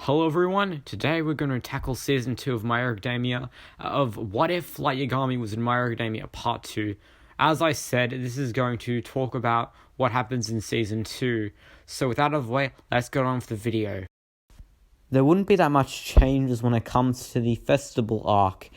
Hello everyone, today we're going to tackle Season 2 of My Hero Academia, of What If Light Yagami was in My Hero Academia Part 2. As I said, this is going to talk about what happens in Season 2, so without further way, let's get on with the video. There wouldn't be that much changes when it comes to the festival arc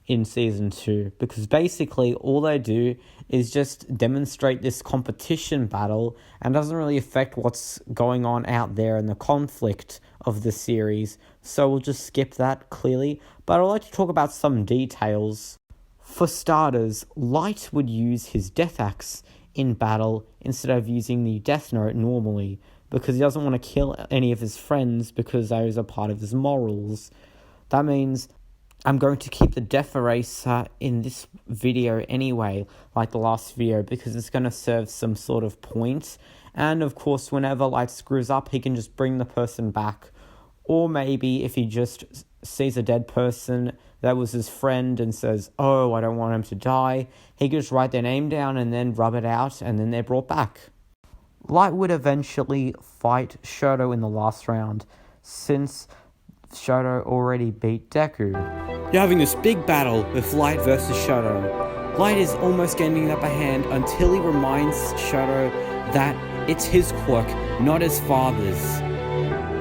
in Season 2, because basically all they do is just demonstrate this competition battle and doesn't really affect what's going on out there in the conflict of the series, so we'll just skip that clearly. But I'd like to talk about some details. For starters, Light would use his Death Axe in battle instead of using the Death Note normally, because he doesn't want to kill any of his friends because those are part of his morals. That means I'm going to keep the Death Eraser in this video anyway, like the last video, because it's going to serve some sort of point. And of course, whenever Light screws up, he can just bring the person back. Or maybe if he just sees a dead person that was his friend and says, oh, I don't want him to die, he can just write their name down and then rub it out, and then they're brought back. Light would eventually fight Shoto in the last round, since Shoto already beat Deku. You're having this big battle with Light versus Shoto. Light is almost getting the upper hand until he reminds Shoto that it's his quirk, not his father's.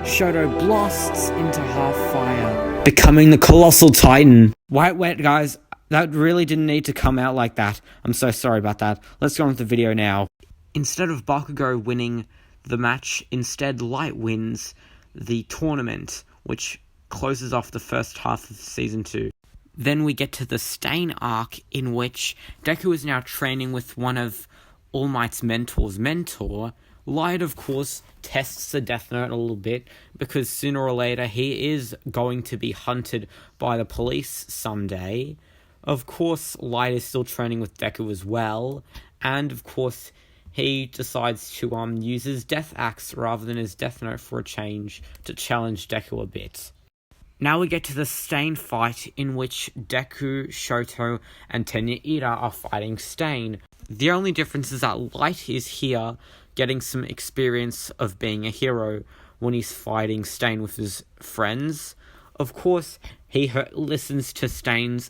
Shoto blasts into half fire, becoming the Colossal Titan. Wait, guys. That really didn't need to come out like that. I'm so sorry about that. Let's go on with the video now. Instead of Bakugo winning the match, instead Light wins the tournament, which closes off the first half of Season 2. Then we get to the Stain arc, in which Deku is now training with one of All Might's mentor. Light, of course, tests the Death Note a little bit, because sooner or later he is going to be hunted by the police someday. Of course, Light is still training with Deku as well, and of course he decides to use his Death Axe rather than his Death Note for a change, to challenge Deku a bit. Now we get to the Stain fight, in which Deku, Shoto, and Tenya Ida are fighting Stain. The only difference is that Light is here getting some experience of being a hero when he's fighting Stain with his friends. Of course, he listens to Stain's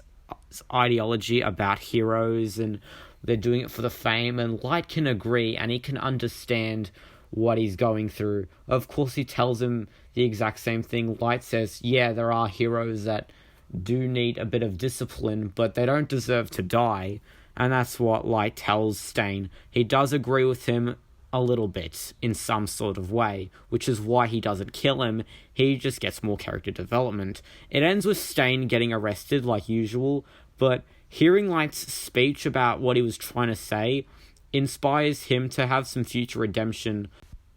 ideology about heroes, and they're doing it for the fame, and Light can agree, and he can understand what he's going through. Of course, he tells him the exact same thing. Light says, yeah, there are heroes that do need a bit of discipline, but they don't deserve to die. And that's what Light tells Stain. He does agree with him a little bit in some sort of way, which is why he doesn't kill him. He just gets more character development. It ends with Stain getting arrested like usual, but hearing Light's speech about what he was trying to say inspires him to have some future redemption.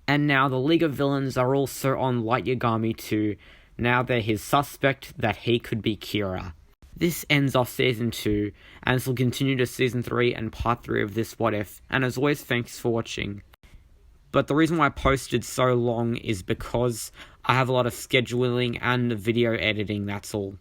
And now the League of Villains are also on Light Yagami too. Now they're his suspect that he could be Kira. This ends off Season 2, and this will continue to Season 3 and Part 3 of this What If. And as always, thanks for watching. But the reason why I posted so long is because I have a lot of scheduling and video editing, that's all.